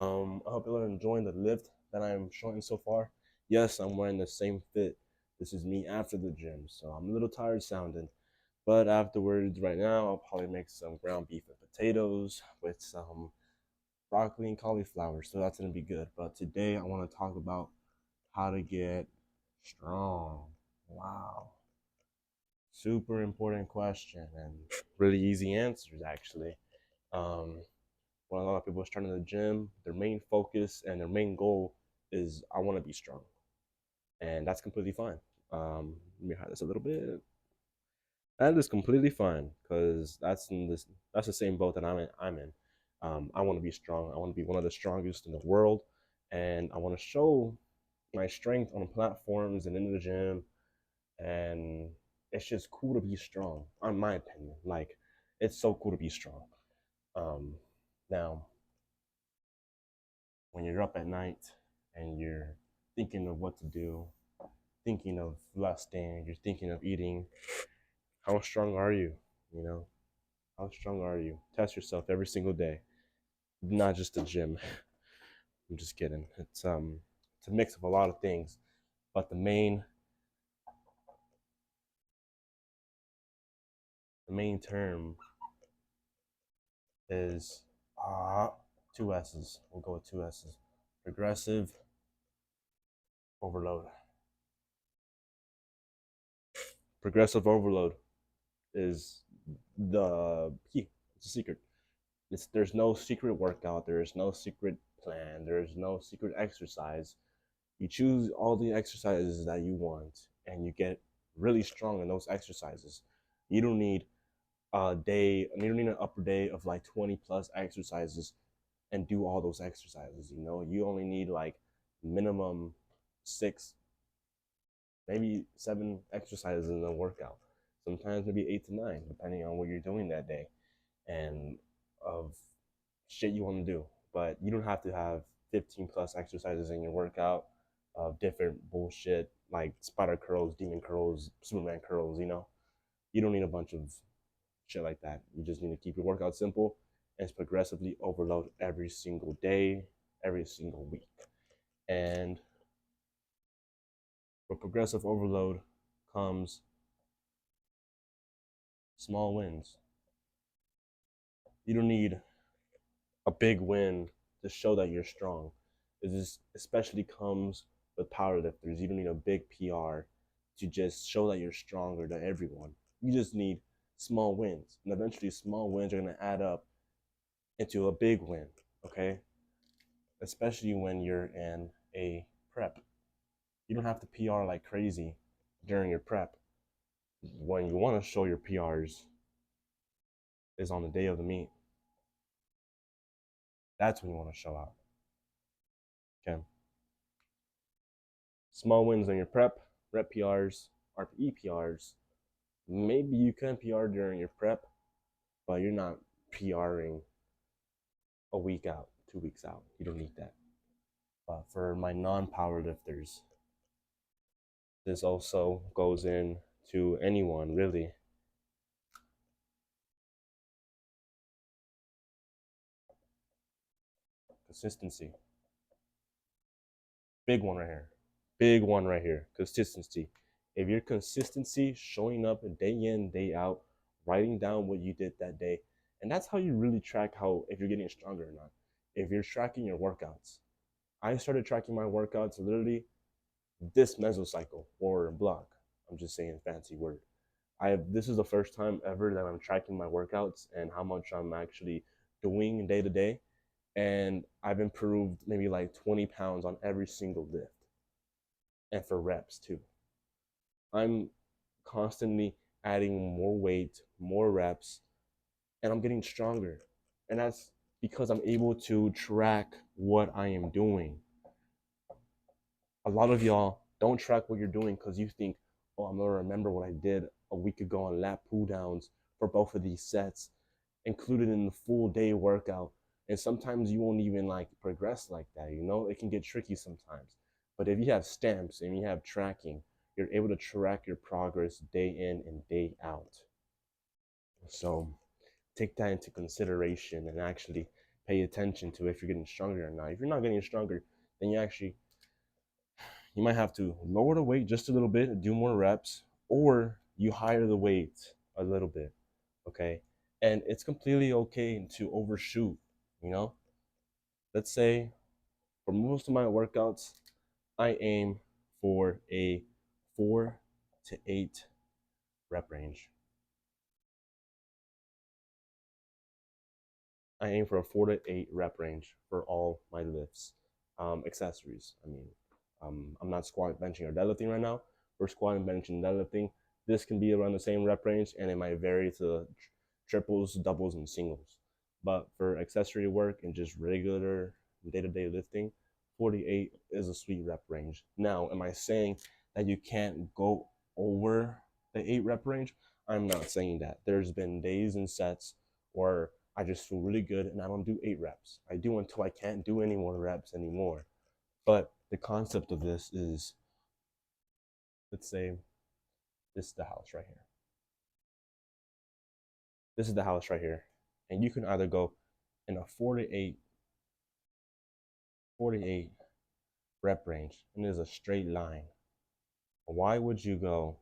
I hope you're enjoying the lift that I'm showing so far. Yes, I'm wearing the same fit. This is me after the gym, so I'm a little tired sounding. But afterwards, right now, I'll probably make some ground beef and potatoes with some broccoli and cauliflower. So that's gonna be good. But today, I want to talk about how to get strong. Wow, super important question and really easy answers actually. Um, when a lot of people are starting the gym, their main focus and their main goal is I want to be strong, and that's completely fine. Let me hide this a little bit. That is completely fine because that's the same boat that I'm in. I want to be strong. I want to be one of the strongest in the world, and I want to show my strength on platforms and in the gym. And it's just cool to be strong, in my opinion. Like, it's so cool to be strong. Um, Now, when you're up at night and you're thinking of what to do, thinking of lusting, you're thinking of eating, how strong are you? You know, how strong are you? Test yourself every single day, not just the gym. I'm just kidding. It's a mix of a lot of things, but the main term is two S's. We'll go with two S's. Progressive overload. Progressive overload is the key. It's a secret. There's no secret workout, there's no secret plan, there's no secret exercise. You choose all the exercises that you want and you get really strong in those exercises. You don't need you don't need an upper day of like 20 plus exercises and do all those exercises. You only need like minimum six, maybe seven exercises in a workout. Sometimes maybe eight to nine, depending on what you're doing that day and of shit you want to do. But you don't have to have 15 plus exercises in your workout of different bullshit like spider curls, demon curls, Superman curls. You don't need a bunch of shit like that. You just need to keep your workout simple and progressively overload every single day, every single week. And with progressive overload comes small wins. You don't need a big win to show that you're strong. This especially comes with powerlifters. You don't need a big PR to just show that you're stronger than everyone. You just need small wins. And eventually small wins are gonna add up into a big win. Okay? Especially when you're in a prep. You don't have to PR like crazy during your prep. When you want to show your PRs is on the day of the meet. That's when you want to show out. Okay. Small wins on your prep, rep PRs, RPE PRs. Maybe you can PR during your prep, but you're not PRing a week out, 2 weeks out. You don't need that. But for my non-power lifters, this also goes in to anyone really. Consistency. Big one right here. Big one right here. Consistency. If your consistency showing up day in, day out, writing down what you did that day, and that's how you really track how if you're getting stronger or not. If you're tracking your workouts. I started tracking my workouts literally this mesocycle or block. I'm just saying a fancy word. This is the first time ever that I'm tracking my workouts and how much I'm actually doing day to day. And I've improved maybe like 20 pounds on every single lift and for reps too. I'm constantly adding more weight, more reps, and I'm getting stronger. And that's because I'm able to track what I am doing. A lot of y'all don't track what you're doing because you think, oh, I'm gonna remember what I did a week ago on lat pull downs for both of these sets, included in the full day workout. And sometimes you won't even like progress like that, It can get tricky sometimes. But if you have stamps and you have tracking, you're able to track your progress day in and day out. So take that into consideration and actually pay attention to if you're getting stronger or not. If you're not getting stronger, then you might have to lower the weight just a little bit, do more reps, or you higher the weight a little bit. Okay. And it's completely okay to overshoot, you know? Let's say for most of my workouts, I aim for a 4 to 8 rep range. I aim for a 4 to 8 rep range for all my lifts. Accessories. I mean, I'm not squat, benching, or deadlifting right now. For squatting, benching, deadlifting, this can be around the same rep range, and it might vary to triples, doubles, and singles. But for accessory work and just regular day-to-day lifting, 48 is a sweet rep range. Now, am I saying that you can't go over the 8 rep range? I'm not saying that. There's been days and sets where I just feel really good and I don't do 8 reps. I do until I can't do any more reps anymore. But the concept of this is, let's say this is the house right here. This is the house right here. And you can either go in a 48 rep range, and there's a straight line. Why would you go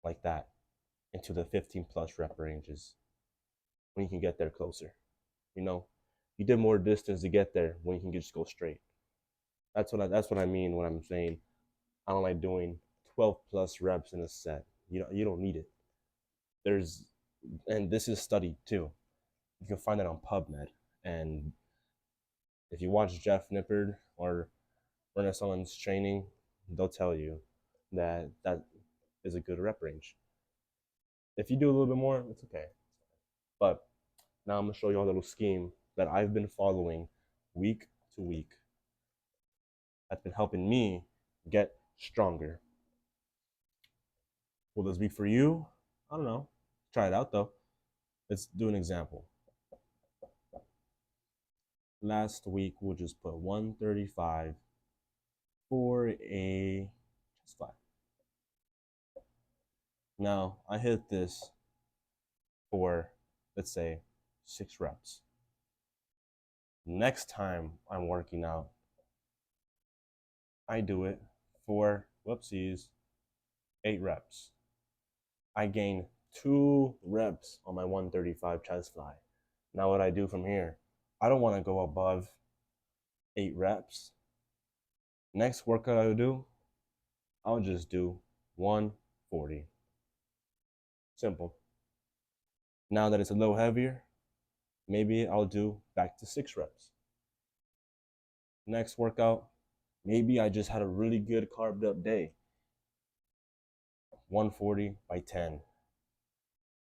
like that into the 15 plus rep ranges when you can get there closer? You know, you did more distance to get there when you can just go straight. That's what I mean when I'm saying I don't like doing 12 plus reps in a set. You don't need it. There's and this is studied too. You can find it on PubMed. And if you watch Jeff Nippard or Renaissance training, they'll tell you that that is a good rep range. If you do a little bit more, it's okay. But now I'm gonna show you a little scheme that I've been following week to week. That's been helping me get stronger. Will this be for you? I don't know. Try it out though. Let's do an example. Last week we'll just put 135 for a chest fly. Now I hit this for, let's say, 6 reps. Next time I'm working out, I do it for, whoopsies, 8 reps. I gain 2 reps on my 135 chest fly. Now what I do from here, I don't want to go above 8 reps. Next workout I'll do, I'll just do 140. Simple. Now that it's a little heavier, maybe I'll do back to 6 reps. Next workout, maybe I just had a really good carved up day. 140 by 10.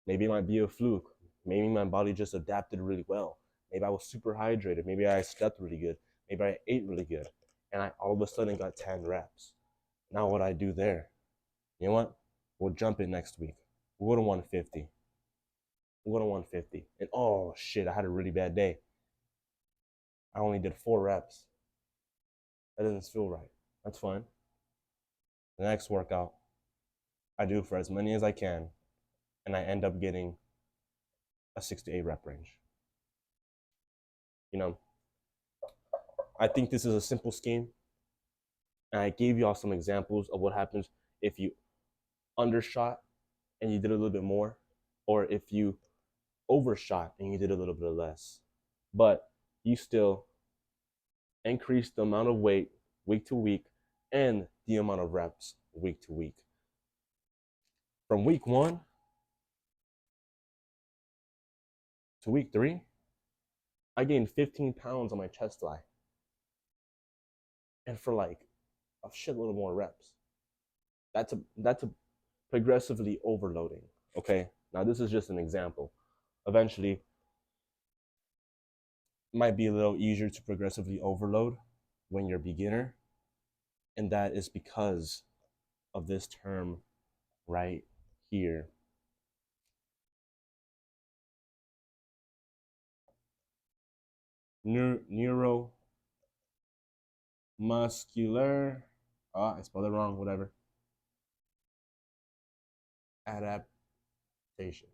Maybe it might be a fluke. Maybe my body just adapted really well. Maybe I was super hydrated. Maybe I slept really good. Maybe I ate really good. And I all of a sudden got 10 reps. Now what I do there, you know what? We'll jump it next week. We'll go to 150. We'll go to 150. And oh shit, I had a really bad day. I only did 4 reps. That doesn't feel right. That's fine. The next workout, I do for as many as I can, and I end up getting a 6 to 8 rep range. You know, I think this is a simple scheme, and I gave y'all some examples of what happens if you undershot and you did a little bit more, or if you overshot and you did a little bit less. But you still increase the amount of weight week to week and the amount of reps week to week. From week 1 to week 3, I gained 15 pounds on my chest fly. And for like a shitload of more reps. That's a progressively overloading. Okay. Now this is just an example. Eventually, it might be a little easier to progressively overload when you're a beginner. And that is because of this term right here. Neuromuscular. I spelled it wrong, whatever. Adaptation.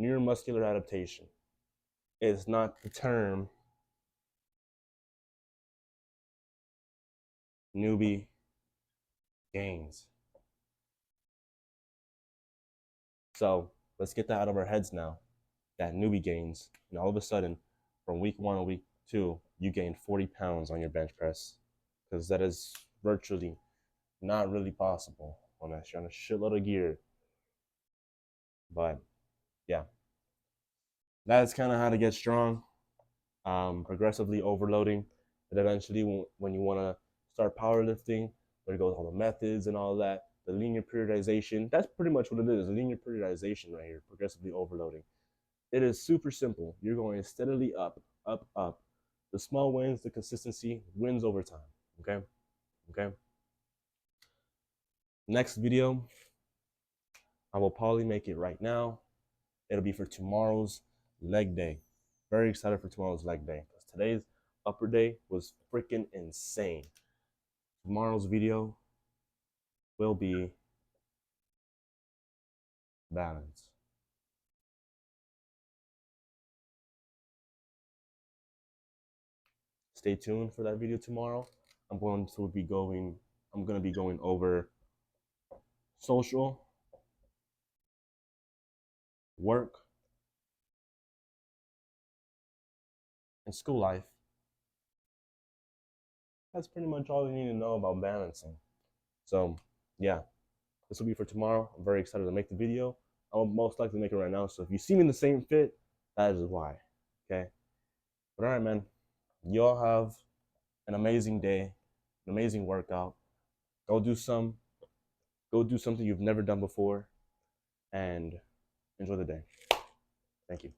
Neuromuscular adaptation is not the term newbie gains. So let's get that out of our heads now. That newbie gains, and all of a sudden, from week 1 to week 2, you gain 40 pounds on your bench press, because that is virtually not really possible unless you're on a shitload of gear. But yeah, that's kind of how to get strong. Progressively overloading, and eventually, when you want to start powerlifting, there goes all the methods and all that. The linear periodization, that's pretty much what it is. Linear periodization right here, progressively overloading. It is super simple. You're going steadily up, up, up. The small wins, the consistency wins over time. Okay? Okay? Next video, I will probably make it right now. It'll be for tomorrow's leg day. Very excited for tomorrow's leg day, because today's upper day was freaking insane. Tomorrow's video will be balance. Stay tuned for that video tomorrow. I'm going to be going over social, work, and school life. That's pretty much all you need to know about balancing. So yeah, this will be for tomorrow. I'm very excited to make the video. I will most likely make it right now. So if you see me in the same fit, that is why. Okay. But all right, man. You all have an amazing day, an amazing workout. Go do something you've never done before, and enjoy the day. Thank you.